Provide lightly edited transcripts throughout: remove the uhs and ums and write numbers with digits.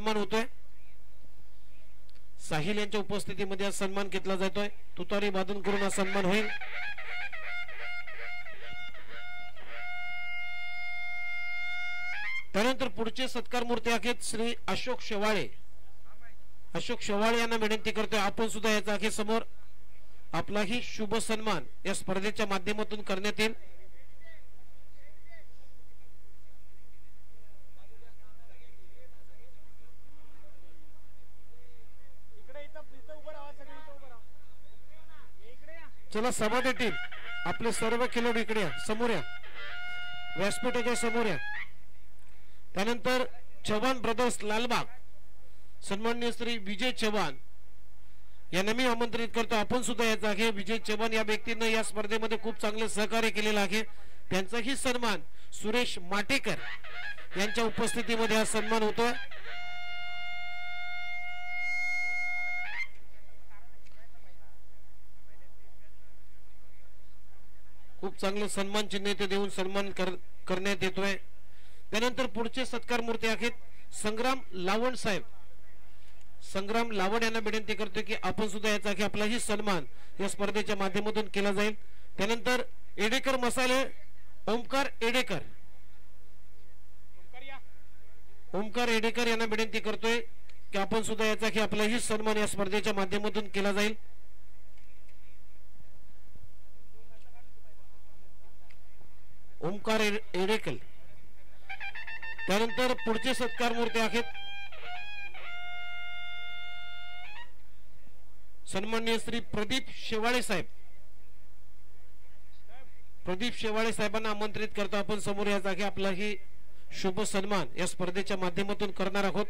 सन्मान होतोय। साहिल यांच्या उपस्थितीमध्ये हा सन्मान घेतला जातोय। तुतारी वादन करून हा सन्मान होईल। त्यानंतर पुढचे सत्कार मूर्ती आहेत श्री अशोक शेवाळे। अशोक शेवाळे यांना विनंती करतोय आपण सुद्धा याचा आहे समोर आपलाही शुभ सन्मान या स्पर्धेच्या माध्यमातून करण्यात येईल। चला सभापती टीम आपले सर्व खेळाडू इकडे या, समोर या, व्यासपीठाच्या समोर या। त्यानंतर चव्हाण ब्रदर्स लालबाग सन्माननीय श्री विजय चव्हाण यांना मी आमंत्रित करतो आपण सुद्धा याचा आहे। विजय चव्हाण या व्यक्तीने या स्पर्धेमध्ये खूप चांगले सहकार्य केलेले आहे। त्यांचाही सन्मान सुरेश माटेकर यांच्या उपस्थितीमध्ये हा सन्मान होतोय। खूप चांगले सन्मान चिन्ह ते देऊन सन्मान करण्यात येतोय। त्यानंतर पुढचे सत्कार मूर्ती आहेत संग्राम लावण साहेब। संग्राम लावण यांना विनंती करतो की आपण सुद्धा याचा की आपलाही सन्मान या स्पर्धेच्या माध्यमातून केला जाईल। त्यानंतर एडेकर मसाले ओमकार एडेकर, ओमकार एडेकर यांना विनंती करतोय की आपण सुद्धा याचा की आपलाही सन्मान या स्पर्धेच्या माध्यमातून केला जाईल। ओमकार एडेकर। त्यानंतर पुढचे सत्कार मूर्ती आहेत सन्माननीय श्री प्रदीप शेवाळे साहेब। प्रदीप शेवाळे साहेबांना आमंत्रित करतो आपण समोर या जागी आपलाही शुभ सन्मान या स्पर्धेच्या माध्यमातून करणार आहोत।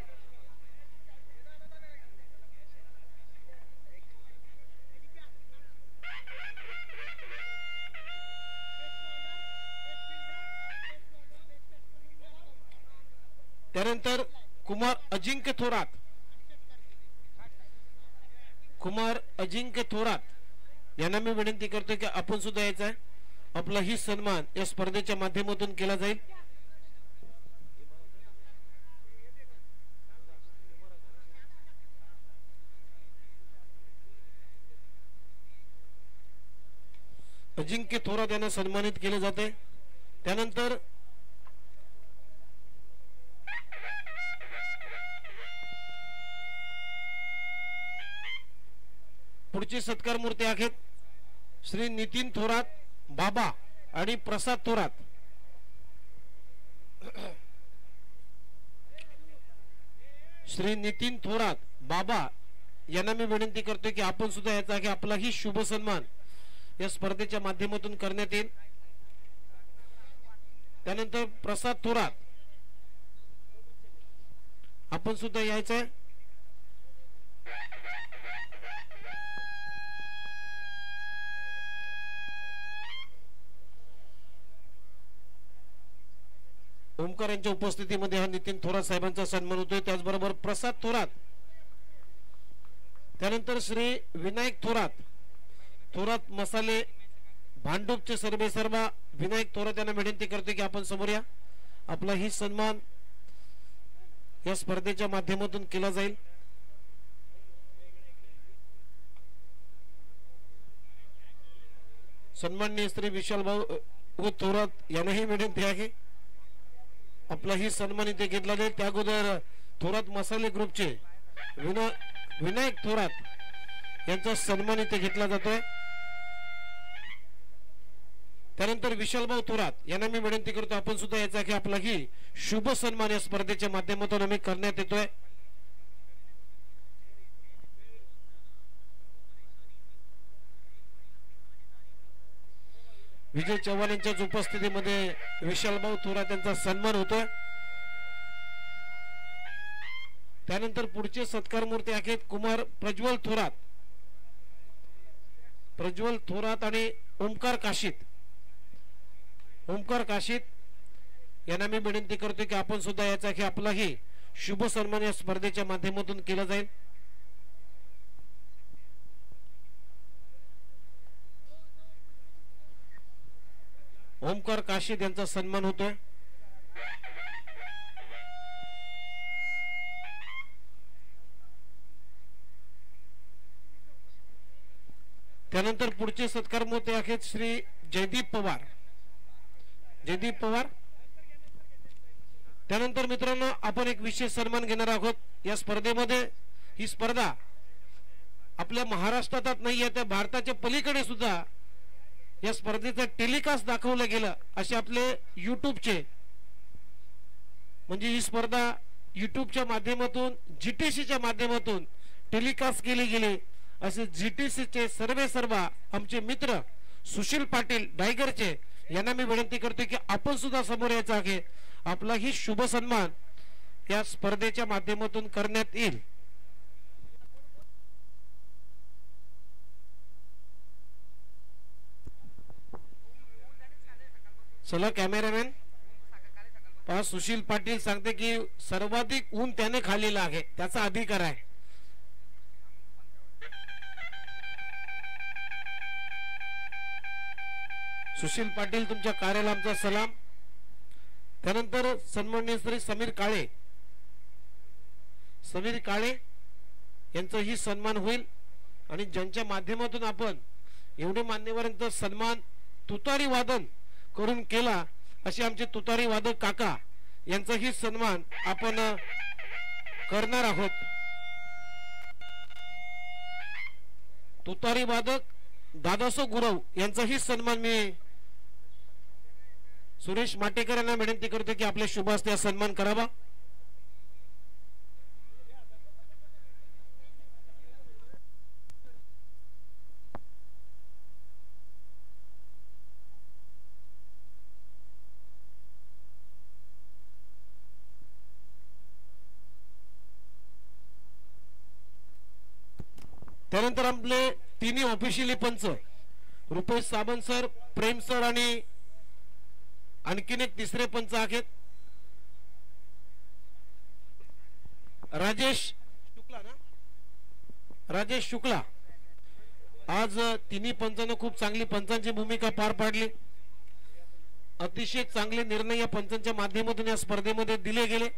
त्यानंतर कुमार अजिंक्य थोरात, कुमार अजिंक्य थोरात यांना मी विनंती करतो की आपण सुद्धा यायचा आहे आपलाही सन्मान या स्पर्धेच्या माध्यमातून केला जाईल। अजिंक्य थोरात यांना सन्मानित केले जाते। त्यानंतर पुढची सत्कार मूर्ती आहेत श्री नितीन थोरात बाबा आणि प्रसाद थोरात। श्री नितीन थोरात बाबा यांना मी विनंती करतो की आपण सुद्धा याचा की आपलाही शुभ सन्मान या स्पर्धेच्या माध्यमातून करण्यात येईल। त्यानंतर प्रसाद थोरात आपण सुद्धा यायचं आहे। ओमकार यांच्या उपस्थितीमध्ये हा नितीन थोरात साहेबांचा सन्मान होतोय। त्याचबरोबर प्रसाद थोरात, त्यानंतर श्री विनायक थोरात, थोरात मसाले भांडूपचे सर्वे सर्वा विनायक थोरात यांना विनंती करते की आपण समोर या आपलाही सन्मान या स्पर्धेच्या माध्यमातून केला जाईल। सन्माननीय श्री विशाल भाऊ थोरात यांनाही विनंती आहे आपलाही सन्मान इथे घेतला जाईल। त्या अगोदर थोरात मसाले ग्रुपचे विनायक थोरात यांचा सन्मान इथे घेतला जातोय। त्यानंतर विशालभाऊ थोरात यांना मी विनंती करतो आपण सुद्धा याचा की आपलाही शुभ सन्मान या स्पर्धेच्या माध्यमातून आम्ही करण्यात येतोय। विजय चव्हाण यांच्या उपस्थितीमध्ये विशालभाऊ थोरात यांचा सन्मान होतोय। त्यानंतर पुढचे सत्कार मूर्ती आहेत कुमार प्रज्वल थोरात, प्रज्वल थोरात आणि ओमकार काशीत। ओमकार काशीत यांना मी विनंती करतो की आपण सुद्धा याचा की आपलाही शुभ सन्मान या स्पर्धेच्या माध्यमातून केला जाईल। ओमकार काशीद यांचा सन्मान होतोय। त्यानंतर पुढचे सत्कार मोते आहेत श्री जयदीप पवार. जयदीप पवार. त्यानंतर मित्रांनो आपण एक विशेष सन्मान घेणार आहोत या स्पर्धेमध्ये. ही स्पर्धा आपल्या महाराष्ट्रात नाही आहे, त्या भारताच्या पलीकडे सुद्धा या स्पर्धेचा टेलिकास्ट दाखवलं गेलं असे आपले यूट्यूबचे, म्हणजे ही स्पर्धा यूट्यूबच्या माध्यमातून जीटीसीच्या माध्यमातून टेलिकास्ट केली गेली असे जीटीसीचे सर्व आमचे मित्र सुशील पाटील डायगरचे यांना मी विनंती करतो की आपण सुद्धा समोर यायचं आहे. आपला ही शुभ सन्मान या स्पर्धेच्या माध्यमातून करण्यात येईल. चला कॅमेरामॅन पहा, सुशील पाटील सांगते की सर्वाधिक ऊन त्याने खाल्लेला आहे, त्याचा अधिकार आहे. सुशील पाटील तुमच्या कार्याला आमचा सलाम. त्यानंतर सन्माननीय श्री समीर काळे. समीर काळे यांचाही सन्मान होईल आणि ज्यांच्या माध्यमातून आपण एवढे मान्यवरांचा सन्मान तुतारी वादन करून केला असे आमचे तुतारी वादक काका यांचाही सन्मान आपण करणार आहोत. तुतारी वादक दादासो गुरव यांचाही सन्मान मी सुरेश माटेकर यांना विनंती करतो की आपल्या शुभ हस्ते सन्मान करावा. त्यानंतर आपले तिन्ही ऑफिशियली पंच रुपेश साबंत सर, प्रेम सर आणि आणखीन एक तिसरे पंच आहेत राजेश शुक्ला ना, राजेश शुक्ला. आज तिन्ही पंचांना खूप चांगली पंचांची भूमिका पार पाडली. अतिशय चांगले निर्णय या पंचांच्या माध्यमातून या स्पर्धेमध्ये दिले गेले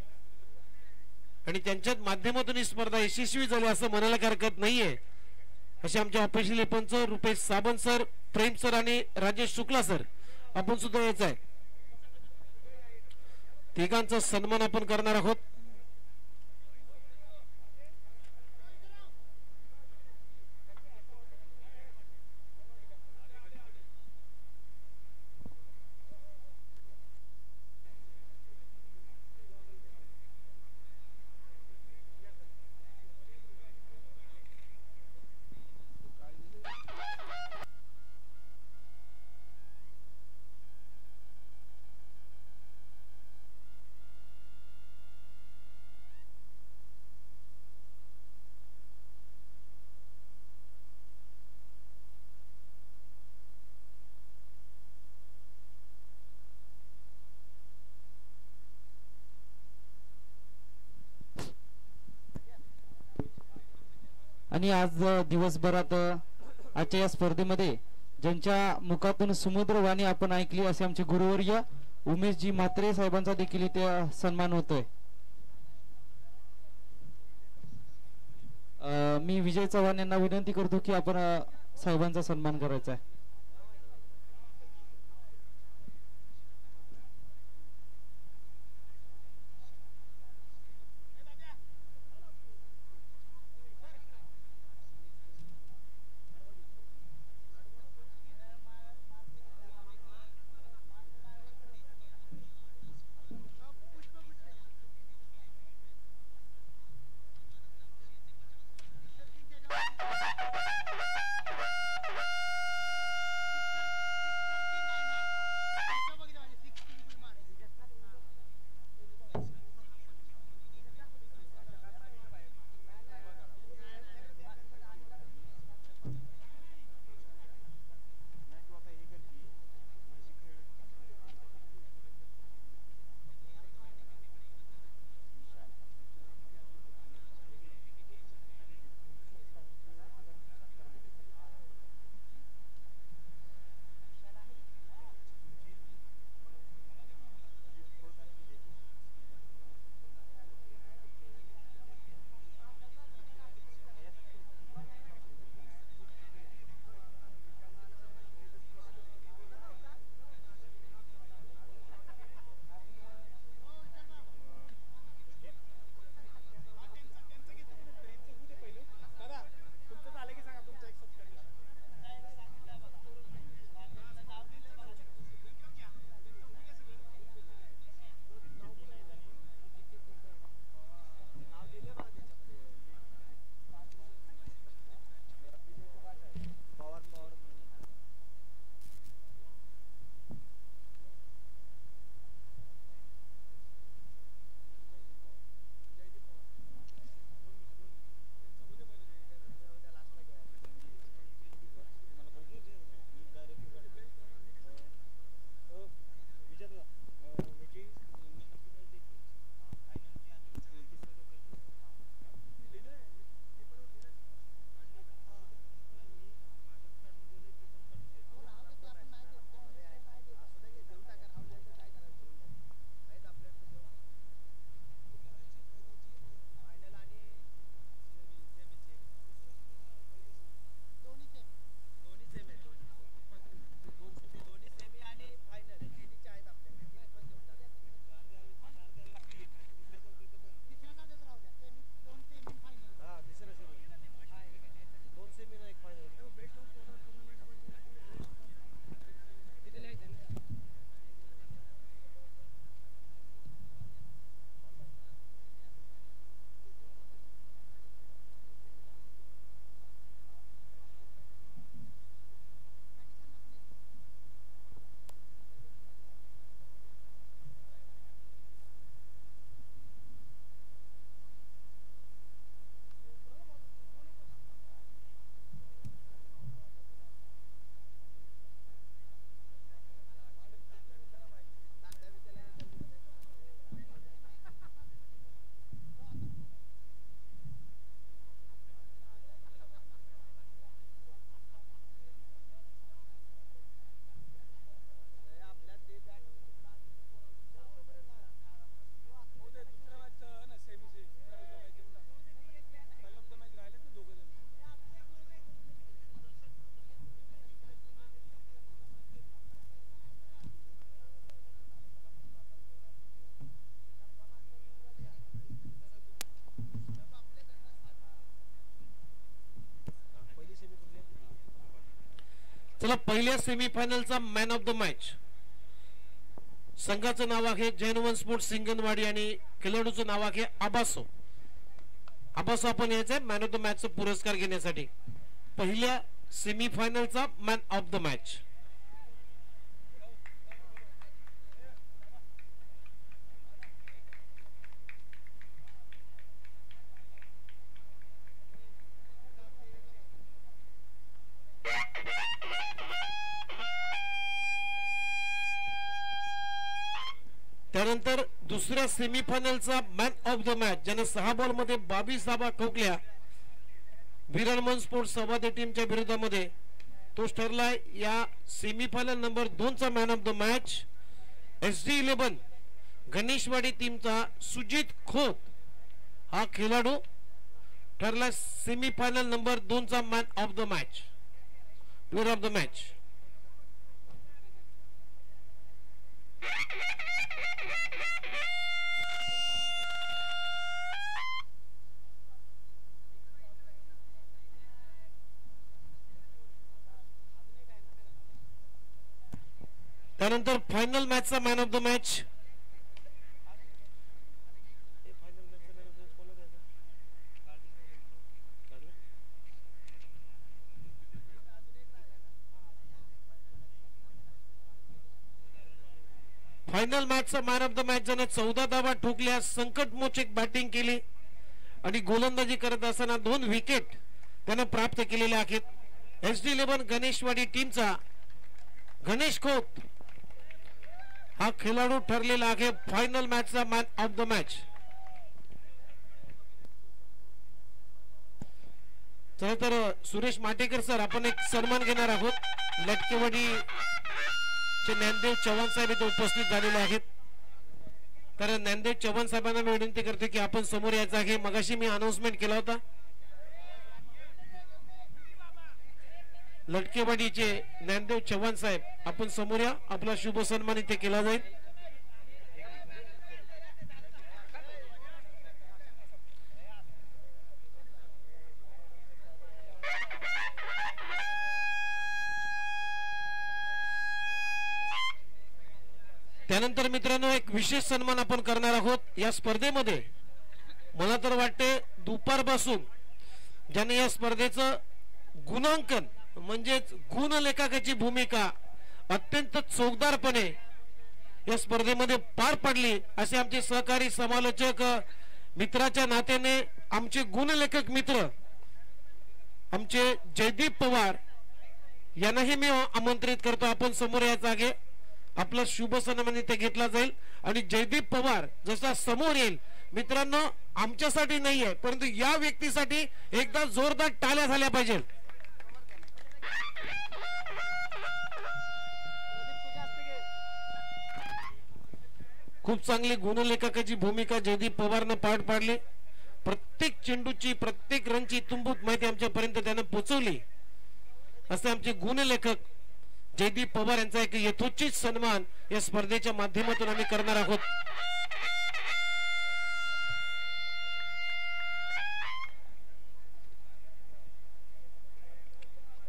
आणि त्यांच्या माध्यमातून ही स्पर्धा यशस्वी झाली असं म्हणायला काही हरकत नाहीये. असे आमचे ऑफिशियली पंच रुपेश साबंत सर, प्रेम सर आणि राजेश शुक्ला सर आपण सुद्धा यायचं आहे. तिघांचा सन्मान आपण करणार आहोत. आणि आज दिवसभरात आजच्या या स्पर्धेमध्ये ज्यांच्या मुखातून समुद्रवाणी आपण ऐकली असे आमचे गुरुवर्य उमेशजी म्हात्रे साहेबांचा देखील इथे सन्मान होतोय. मी विजय चव्हाण यांना विनंती करतो की आपण साहेबांचा सन्मान करायचा आहे. चला पहिल्या सेमीफायनलचा मॅन ऑफ द मॅच संघाचं नाव आहे जैनवन स्पोर्ट्स सिंगनवाडी आणि खेळाडूचं नाव आहे आबासो. आबासो आपण यायचंय मॅन ऑफ द मॅचचा पुरस्कार घेण्यासाठी. पहिल्या सेमीफायनलचा मॅन ऑफ द मॅच. त्यानंतर दुसऱ्या सेमीफायनलचा मॅन ऑफ द मॅच ज्याने 6 बॉल मध्ये 22 धावा ठोकल्या विरारमन स्पोर्ट्स सवादे टीमच्या विरोधामध्ये, तोच ठरलाय या सेमीफायनल नंबर 2 चा man of the match. SD11 Ganeshwadi टीमचा सुजित खोत हा खेळाडू ठरला सेमीफायनल नंबर 2 चा man of the match, player of the match. त्यानंतर फायनल मॅचचा man of the match final मॅचचा मॅन ऑफ द मॅच ज्याने 14 धावा ठोकल्या, संकटमोचक बॅटिंग केली आणि गोलंदाजी करत असताना 2 विकेट त्याने प्राप्त केलेल्या आहेत. SD11 गणेशवाडी टीमचा गणेश खोत हा खेळाडू ठरलेला आहे फायनल मॅचचा मॅन ऑफ द मॅच. चला तर सुरेश माटेकर सर आपण एक सन्मान घेणार आहोत. लटकेवाडी चे ज्ञानदेव चव्हाण साहेब इथे उपस्थित झालेले आहेत. तर ज्ञानदेव चव्हाण साहेबांना मी विनंती करतो की आपण समोर यायचं आहे. मगाशी मी अनाउन्समेंट केला होता. लटकेवाडीचे ज्ञानदेव चव्हाण साहेब आपण समोर या, आपला शुभ सन्मान इथे केला जाईल. त्यानंतर मित्रांनो एक विशेष सन्मान आपण करणार आहोत. या स्पर्धेमध्ये मला तर वाटते दुपारपासून ज्याने या स्पर्धेचं गुणांकन म्हणजेच गुणलेखकाची भूमिका अत्यंत चोखदारपणे या स्पर्धेमध्ये पार पडली असे आमचे सहकारी समालोचक मित्राच्या नात्याने आमचे गुणलेखक मित्र आमचे जयदीप पवार यांनाही मी आमंत्रित करतो. आपण समोर यायचं आहे. आपला शुभ सन्मान इथे घेतला जाईल आणि जयदीप पवार जसा समोर येईल मित्रांनो, आमच्यासाठी नाहीये परंतु या व्यक्तीसाठी एकदा जोरदार टाळ्या झाल्या पाहिजे. खूप चांगली गुणलेखकाची भूमिका जयदीप पवारने पार पाडली. प्रत्येक चेंडूची प्रत्येक रनची तुंबूत माहिती आमच्यापर्यंत त्याने पोहोचवली. असे आमचे गुणलेखक जयदीप पवार यांचा एक यथोचित सन्मान या स्पर्धेच्या माध्यमातून आम्ही करणार आहोत.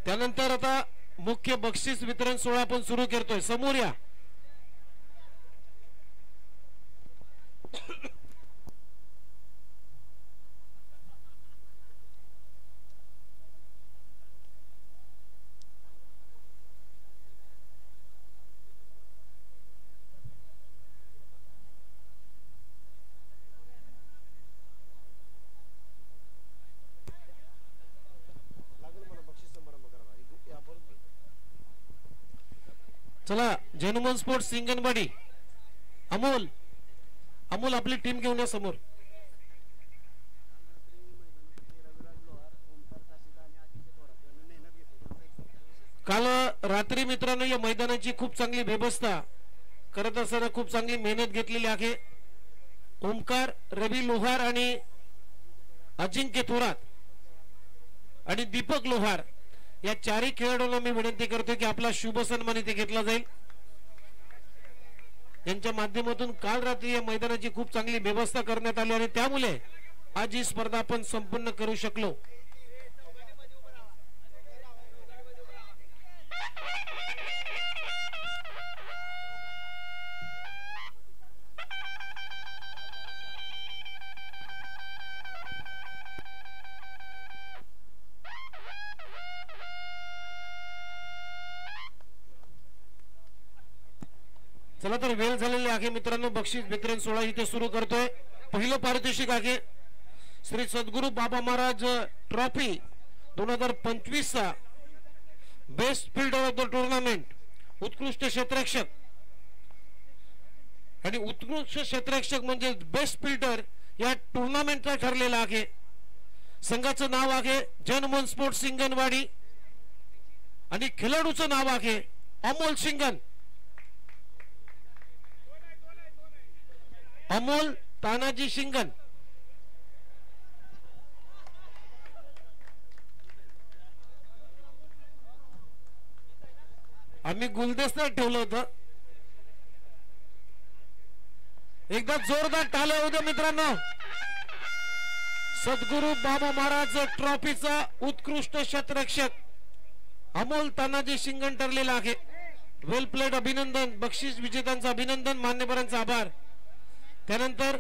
त्यानंतर आता मुख्य बक्षीस वितरण सोहळा आपण सुरू करतोय. समोर या. चला जैनुमन स्पोर्ट्स सिंगनवाडी अमोल अमोल आपली टीम घेऊन या समोर. काल रात्री मित्रांनो या मैदानाची खूप चांगली व्यवस्था करत असताना खूप चांगली मेहनत घेतलेली आहे. ओमकार, रवी लोहार आणि अजिंक्य थोरात आणि दीपक लोहार या चारही खेळाडूंना मी विनंती करतो की आपला शुभ सन्मान इथे घेतला जाईल. यांच्या माध्यमातून काल रात्री या मैदानाची खूप चांगली व्यवस्था करण्यात आली आणि त्यामुळे आज ही स्पर्धा आपण संपन्न करू शकलो. चला तर वेळ झालेली आहे मित्रांनो, बक्षीस वितरण सोहळा इथे सुरू करतोय. पहिलं पारितोषिक आहे श्री सद्गुरू बाबा महाराज ट्रॉफी 2025 चा best fielder of the tournament, उत्कृष्ट क्षेत्ररक्षक. आणि उत्कृष्ट क्षेत्ररक्षक म्हणजे बेस्ट फिल्डर या टुर्नामेंटचा ठरलेला आहे. संघाचं नाव आहे जनमन स्पोर्ट्स सिंगनवाडी आणि खेळाडूचं नाव आहे अमोल सिंगन. अमोल तानाजी सिंगन. आम्ही गुलदस्त्यात ठेवलं होतं. एकदा जोरदार टाळ्या होऊ द्या मित्रांनो. सद्गुरू बाबा महाराज ट्रॉफीचा उत्कृष्ट क्षेत्ररक्षक अमोल तानाजी सिंगन ठरलेला आहे. वेल प्लेड, अभिनंदन. बक्षीस विजेत्यांचं अभिनंदन, मान्यवरांचा आभार. त्यानंतर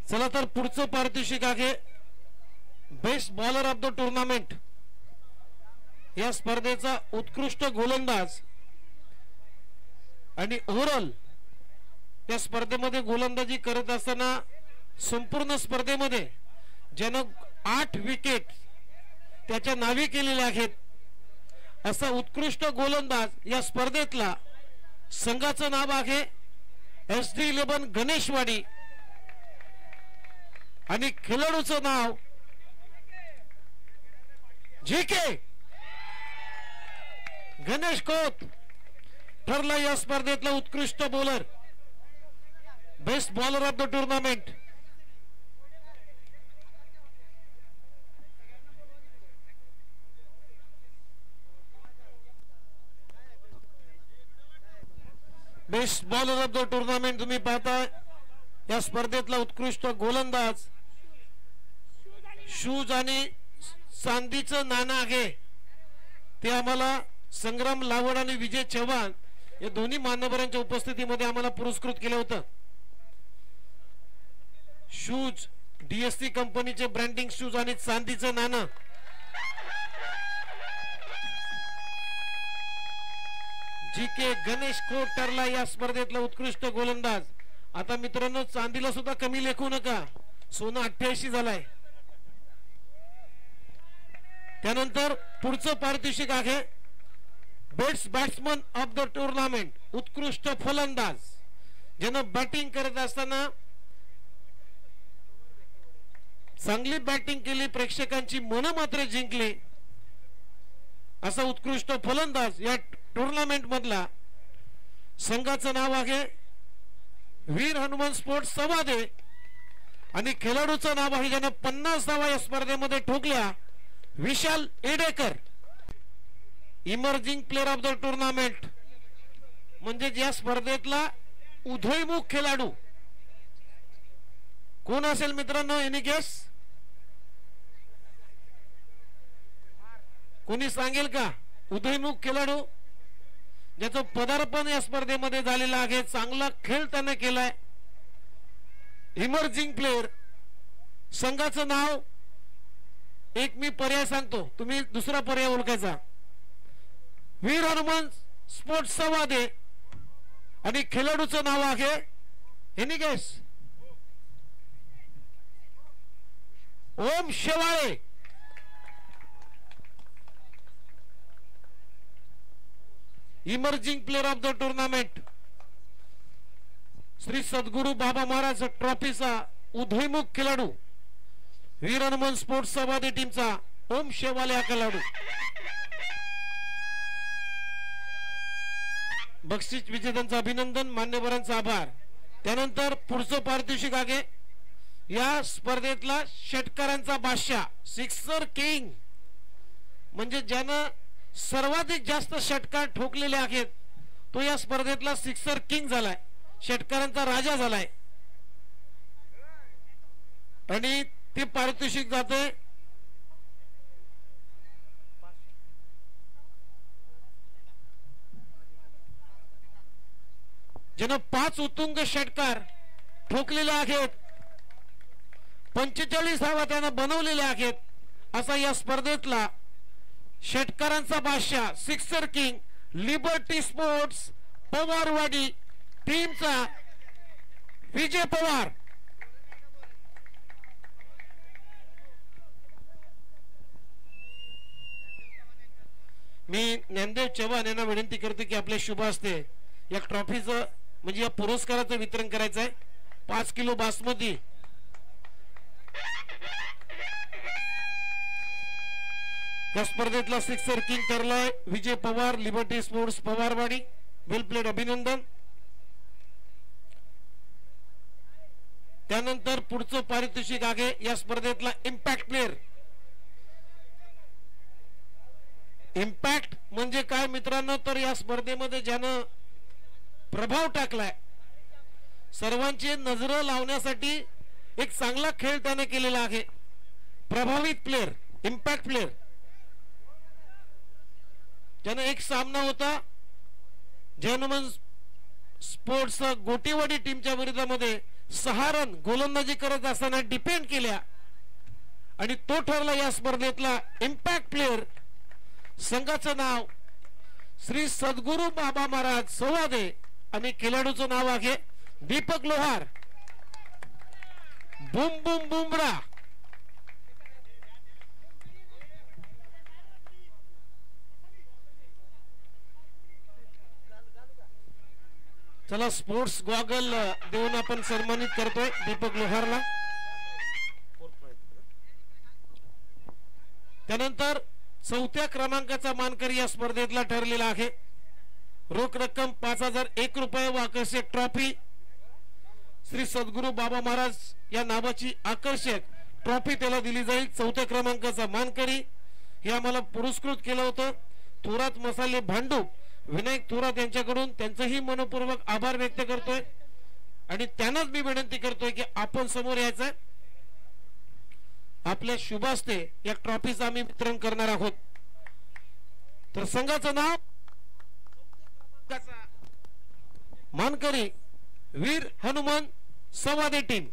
चला तर पुढचं पारितोषिक आहे best bowler of the tournament. या स्पर्धेचा उत्कृष्ट गोलंदाज आणि ओव्हरऑल या स्पर्धेमध्ये गोलंदाजी करत असताना संपूर्ण स्पर्धेमध्ये ज्यानं 8 विकेट त्याच्या नावे केलेले आहेत असा उत्कृष्ट गोलंदाज या स्पर्धेतला. संघाचं नाव आहे SD11 गणेशवाडी आणि खेळाडूचं नाव JK गणेश खोत ठरला या स्पर्धेतला उत्कृष्ट bowler, best bowler of the tournament. Best bowler of the tournament तुम्ही पाहताय. या स्पर्धेतला उत्कृष्ट गोलंदाज शूज आणि चांदीचं नाणं आहे ते आम्हाला संग्राम लावड आणि विजय चव्हाण या दोन्ही मान्यवरांच्या उपस्थितीमध्ये आम्हाला पुरस्कृत केलं होतं. शूज DSC कंपनीचे ब्रँडिंग शूज आणि चांदीचं नाणं. JK गणेश खोत ठरला या स्पर्धेतला उत्कृष्ट गोलंदाज. आता मित्रांनो, चांदीला सुद्धा कमी लेखू नका, सोनं 88 झालाय. त्यानंतर पुढचं पारितोषिक आहे best batsman of the tournament, उत्कृष्ट फलंदाज ज्यानं बॅटिंग करत असताना चांगली बॅटिंग केली, प्रेक्षकांची मनं मात्र जिंकली असा उत्कृष्ट फलंदाज या टुर्नामेंट मधला. संघाचं नाव आहे वीर हनुमान स्पोर्ट्स सवादे आणि खेळाडूचं नाव आहे ज्यानं 50 धावा या स्पर्धेमध्ये ठोकल्या Vishal Edekar. Emerging player of the tournament म्हणजे या स्पर्धेतला उदयमुख खेळाडू कोण असेल मित्रांनो? Any guess? कोणी सांगेल का? उदयमुख खेळाडू ज्याचं पदार्पण या स्पर्धेमध्ये झालेलं आहे, चांगला खेळ त्याने केलाय. Emerging player. संघाचं नाव एक मी पर्याय सांगतो, तुम्ही दुसरा पर्याय ओळखायचा. वीर हनुमान स्पोर्ट्स सवादे आणि खेळाडूचं नाव आहे any guess? Om Shewale. Emerging player of the tournament Shri Sadguru Baba Maharaj ट्रॉफीचा उदयमुख खेळाडू, वीर हनुमान स्पोर्ट्स सवादे टीमचा ओम शेवाले हा खेळाडू. बक्षीस विजेत्यांचं अभिनंदन, मान्यवरांचा आभार. त्यानंतर पुढचं पारितोषिक आहे या स्पर्धेतला षटकारांचा बादशाह, सिक्सर किंग म्हणजे ज्यानं सर्वाधिक जास्त षटकार ठोकलेले आहेत तो या स्पर्धेतला सिक्सर किंग झालाय, षटकारांचा राजा झालाय आणि ते पारितोषिक जाते ज्यानं 5 उत्तुंग षटकार ठोकलेले आहेत, 45 धावा त्यानं बनवलेल्या आहेत, असा या स्पर्धेतला षटकारांचा बादशाह sixer king liberty sports Pawarwadi टीमचा विजय पवार. मी ज्ञानदेव चव्हाण यांना विनंती करतो की आपल्या शुभ हस्ते या ट्रॉफीचं म्हणजे या पुरस्काराचं वितरण करायचं आहे. 5 किलो बासमती या स्पर्धेतला sixer king ठरलाय Vijay Pawar, liberty sports Pawarwadi. वेल प्लेड, अभिनंदन. त्यानंतर पुढचं पारितोषिक आहे या स्पर्धेतला इम्पॅक्ट प्लेअर. इम्पॅक्ट म्हणजे काय मित्रांनो, तर या स्पर्धेमध्ये ज्यानं प्रभाव टाकलाय, सर्वांची नजर लावण्यासाठी एक चांगला खेळ त्याने केलेला आहे. प्रभावित प्लेअर, इम्पॅक्ट प्लेअर. ज्याने एक सामना होता जर्मन स्पोर्ट्स गोटीवाडी टीमच्या विरोधामध्ये 6 रन गोलंदाजी करत असताना डिपेंड केल्या आणि तो ठरला या स्पर्धेतला इम्पॅक्ट प्लेअर. संघाचं नाव श्री सद्गुरू बाबा महाराज सवादे आणि खेळाडूचं नाव आहे दीपक लोहार. बुम बुम बुमरा. चला स्पोर्ट्स गॉगल देऊन आपण सन्मानित करतोय दीपक लोहारला. त्यानंतर 4थ्या क्रमांकाचा मानकरी या स्पर्धेतला ठरलेला आहे. रोख रक्कम 5001 रुपये व आकर्षक ट्रॉफी. श्री सद्गुरू बाबा महाराज या नावाची आकर्षक ट्रॉफी त्याला दिली जाईल. 4थ्या क्रमांकाचा मानकरी हे आम्हाला पुरस्कृत केलं होतं थोरात मसाले भांडूप विनायक थोरात यांच्याकडून. त्यांचंही मनपूर्वक आभार व्यक्त करतोय आणि त्यांनाच मी विनंती करतोय की आपण समोर यायचं. आपल्या शुभ हस्ते या ट्रॉफीचं आम्ही वितरण करणार आहोत. तर संघाचं नाव मानकरी वीर हनुमान सवादे टीम.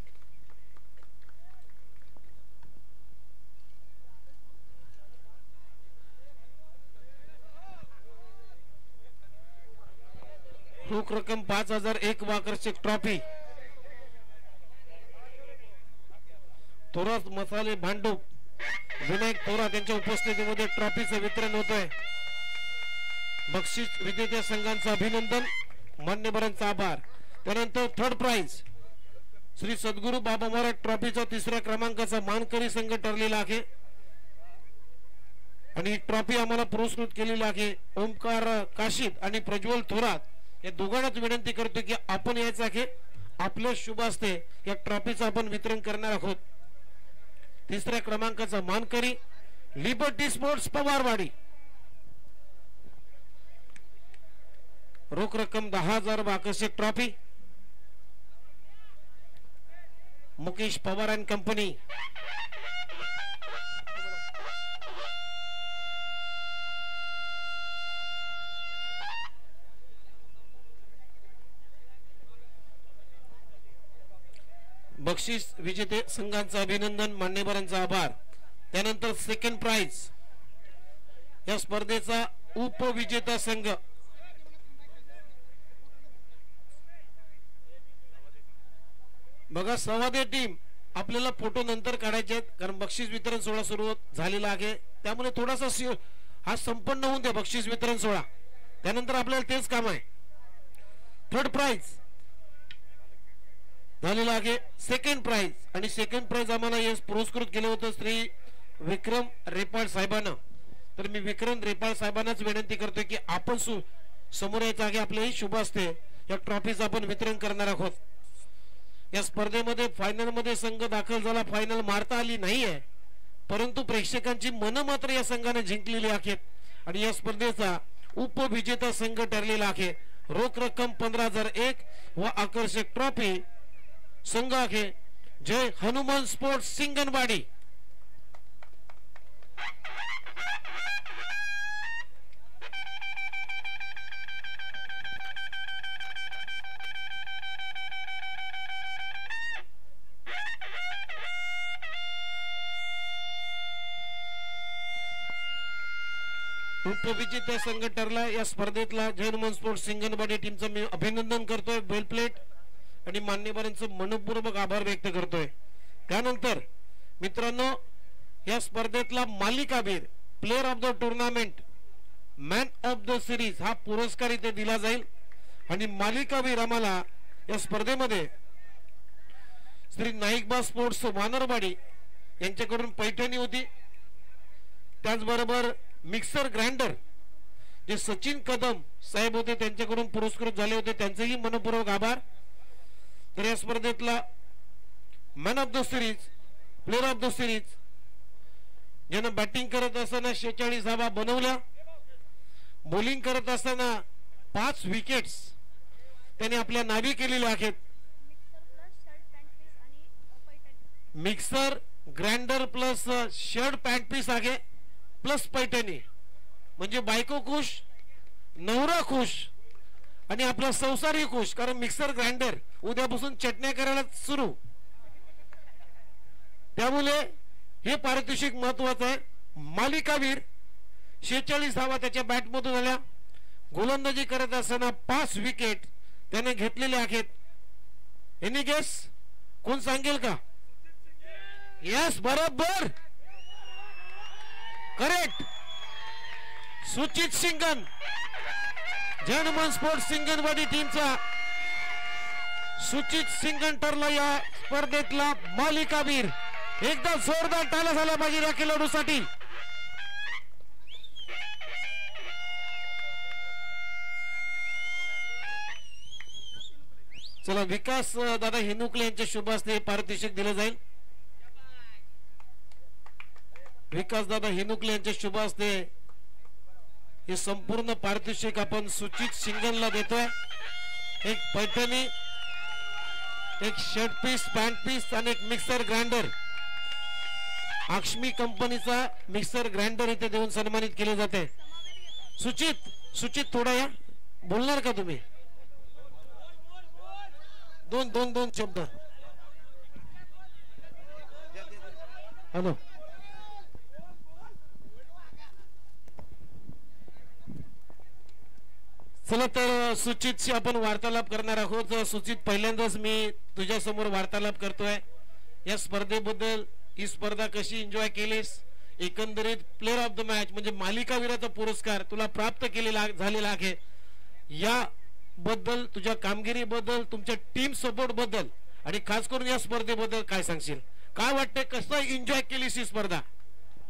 रोख रक्कम 5001 व आकर्षक ट्रॉफी. थोरात मसाले भांडूप विनायक थोरात यांच्या उपस्थितीमध्ये ट्रॉफीचं वितरण होत आहे. बक्षीस विजेत्या संघांचं अभिनंदन, मान्यवरांचा आभार. त्यानंतर थर्ड प्राइज श्री सद्गुरू बाबा महाराज ट्रॉफीचा 3ऱ्या क्रमांकाचा मानकरी संघ ठरलेला आहे आणि ट्रॉफी आम्हाला पुरस्कृत केलेली आहे ओमकार काशीद आणि प्रज्वल थोरात या दोघांनाच विनंती करतो की आपण यायचं आहे. आपल्या शुभ हस्ते या ट्रॉफीचं आपण वितरण करणार आहोत. 3ऱ्या क्रमांकाचा मानकरी लिबर्टी स्पोर्ट्स पवारवाडी. रोख रक्कम 10,000 व आकर्षक trophy. Mukesh Pawar and company. बक्षीस विजेते संघांचं अभिनंदन, मान्यवरांचा आभार. त्यानंतर सेकंड प्राइज या स्पर्धेचा उपविजेता संघ बघा सवादे टीम. आपल्याला फोटो नंतर काढायचे आहेत कारण बक्षीस वितरण सोहळा सुरू झालेला आहे, त्यामुळे थोडासा हा संपन्न होऊन द्या बक्षीस वितरण सोहळा. त्यानंतर आपल्याला तेच काम आहे. थर्ड प्राइज झालेला आहे. सेकंड प्राइज आणि सेकंड प्राइज आम्हाला यश पुरस्कृत केलं होतं श्री विक्रम रेपाळ साहेबांना. तर मी विक्रम रेपाळ साहेबांनाच विनंती करतोय की आपण समोर यायचं आहे. आपल्याही शुभ हस्ते या ट्रॉफीचं आपण वितरण करणार आहोत. या स्पर्धेमध्ये फायनल मध्ये संघ दाखल झाला, फायनल मारता आली नाहीये परंतु प्रेक्षकांची मन मात्र या संघाने जिंकलेली आहेत आणि या स्पर्धेचा उपविजेता संघ ठरलेला आहे. रोख रक्कम 15,001 व आकर्षक ट्रॉफी संघ आहे जय हनुमान स्पोर्ट्स सिंगनवाडी. उपविजेता संघ ठरला या स्पर्धेतला जय हनुमान स्पोर्ट्स सिंगनवाडी टीमचं मी अभिनंदन करतोय. वेल प्लेट आणि मान्यवरांचं मनपूर्वक आभार व्यक्त करतोय. त्यानंतर मित्रांनो या स्पर्धेतला मालिकावीर player of the tournament man of the series हा पुरस्कार इथे दिला जाईल आणि मालिकावीर आम्हाला या स्पर्धेमध्ये श्री नाईकबा स्पोर्ट्स वानरवाडी यांच्याकडून पैठणी होती. त्याचबरोबर मिक्सर ग्राइंडर जे सचिन कदम साहेब होते त्यांच्याकडून पुरस्कृत झाले होते, त्यांचेही मनपूर्वक आभार. तर या स्पर्धेतला man of the series player of the series ज्यानं बॅटिंग करत असताना 46 धावा बनवल्या, बॉलिंग करत असताना 5 विकेट्स त्याने आपल्या नावी केलेल्या आहेत. Mixer grinder plus shirt pant piece आहे प्लस पैठणी म्हणजे बायको खुश, नवरा खुश आणि आपला संसारही खुश. कारण मिक्सर ग्राइंडर उद्यापासून चटण्या करायला सुरू, त्यामुळे हे पारितोषिक महत्वाचं आहे. मालिकावीर 46 धावा त्याच्या बॅटमधून आल्या, गोलंदाजी करत असताना 5 विकेट त्याने घेतलेले आहेत. एनी गेस कोण सांगेल का? यस बरोबर करेक्ट, सुचित सिंगन जय हनुमान स्पोर्ट्स सिंगनवाडी टीमचा सुचित सिंगन ठरला या स्पर्धेतला मालिकावीर. एकदा जोरदार टाळ्या झाल्या पाहिजे या खेळाडूसाठी. चला विकास दादा हिनुकले यांच्या शुभ हस्ते पारितोषिक दिलं जाईल. विकास दादा हिनुकले यांच्या शुभ हस्ते हे संपूर्ण पारितोषिक आपण सुचित सिंगनला देतोय. एक पैठणी, एक शर्ट पीस, पॅन्ट पीस आणि एक मिक्सर ग्राइंडर. अक्ष्मी कंपनीचा मिक्सर ग्राइंडर इथे देऊन सन्मानित केले जाते. सुचित थोडा या बोलणार का तुम्ही? दोन शब्द. हॅलो चला तर सुचितशी आपण वार्तालाप करणार आहोत. सुचित पहिल्यांदाच मी तुझ्या समोर वार्तालाप करतोय. या स्पर्धेबद्दल ही स्पर्धा कशी एन्जॉय केलीस? एकंदरीत प्लेयर ऑफ द मॅच म्हणजे मालिकावीराचा पुरस्कार तुला प्राप्त केलेला झालेला आहे. या बद्दल, तुझ्या कामगिरीबद्दल, तुमच्या टीम सपोर्ट बद्दल आणि खास करून या स्पर्धेबद्दल काय सांगशील? काय वाटते, कसं एन्जॉय केलीस ही स्पर्धा?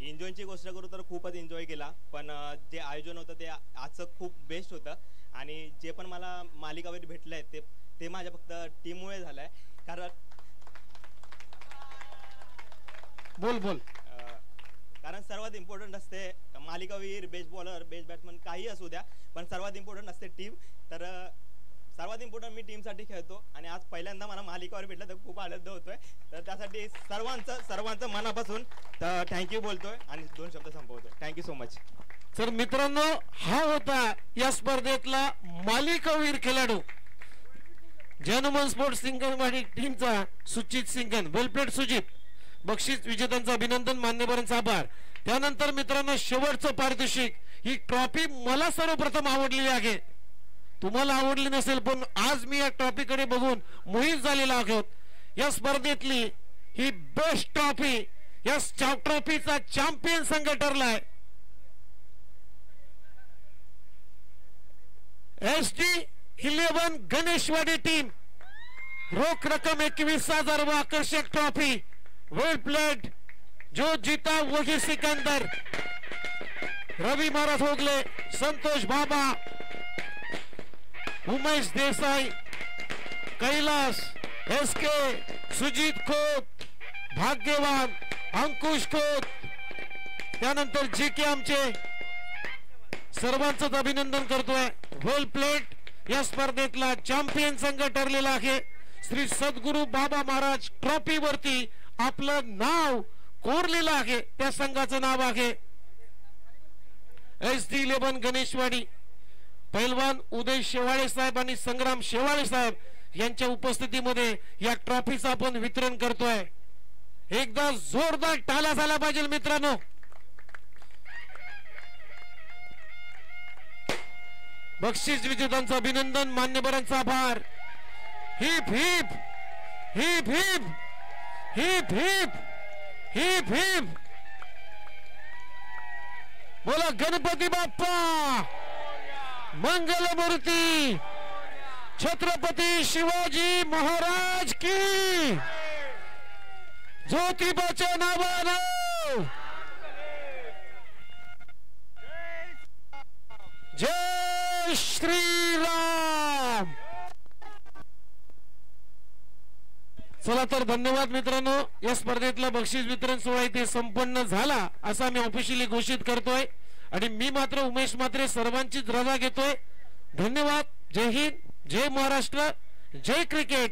एन्जॉयची गोष्ट करू तर खूपच एन्जॉय केला, पण जे आयोजन होतं ते आजचं खूप बेस्ट होतं आणि जे पण मला मालिकावीर भेटले आहेत ते माझ्या फक्त टीममुळे झालं आहे. कारण सर्वात इम्पॉर्टंट असते मालिकावीर, बेस्ट बॉलर, बेस्ट बॅट्समन काही असू द्या, पण सर्वात इम्पॉर्टंट असते टीम. तर सर्वात इम्पॉर्टंट मी टीमसाठी खेळतो आणि आज पहिल्यांदा मला मालिकावीर भेटलं तर खूप आनंद होतोय. तर त्यासाठी सर्वांचं मनापासून थँक्यू बोलतोय आणि 2 शब्द संपवतोय. Thank you so much. तर मित्रांनो, हा होता या स्पर्धेतला मालिकावीर खेळाडू जय हनुमान स्पोर्ट्स सिंगनवाडी टीमचा सुचित सिंगन. वेलप्लेट सुजित. बक्षीस विजेत्यांचं अभिनंदन, मान्यवरांचा आभार. त्यानंतर मित्रांनो शेवटचं पारितोषिक. ही ट्रॉफी मला सर्वप्रथम आवडलेली आहे, तुम्हाला आवडली नसेल, पण आज मी या ट्रॉफीकडे बघून मोहित झालेला आहोत. या स्पर्धेतली ही बेस्ट ट्रॉफी, या ट्रॉफीचा चॅम्पियन संघ ठरलाय SD11 गणेशवाडी टीम. रोख रकम 21,000 व आकर्षक ट्रॉफी. वेल प्लेड. जो जीता वही सिकंदर. रवी महाराज होगले, संतोष बाबा, उमेश देसाई, कैलास, SK, सुजीत खोत, भाग्यवान, अंकुश खोत, त्यानंतर जे के आमचे सर्वांचंच अभिनंदन करतोय. वेल प्लेट या स्पर्धेतला चॅम्पियन संघ ठरलेला आहे. श्री सद्गुरू बाबा महाराज ट्रॉफी वरती आपलं नाव कोरलेलं आहे. त्या संघाचं नाव आहे SD11 गणेशवाडी. पैलवान उदय शेवाळे साहेब आणि संग्राम शेवाळे साहेब यांच्या उपस्थितीमध्ये या ट्रॉफीचं आपण वितरण करतोय. एकदा जोरदार टाळ्या झाला पाहिजे मित्रांनो. बक्षीस विजेत्यांचं अभिनंदन, मान्यवरांचा आभार. Heap heap heap heap heap heap heap heap. बोला गणपती बाप्पा मंगलमूर्ती छत्रपती शिवाजी महाराज की. ज्योतिबाच्या नावानं जय श्रीराम. चला तर धन्यवाद मित्रांनो. या स्पर्धेतला बक्षीस वितरण सोहळा इथे संपन्न झाला असा मी ऑफिशियली घोषित करतोय. आणि मी मात्र उमेश मात्रे सर्वांचीच रजा घेतोय. धन्यवाद. जय हिंद, जय महाराष्ट्र, जय क्रिकेट.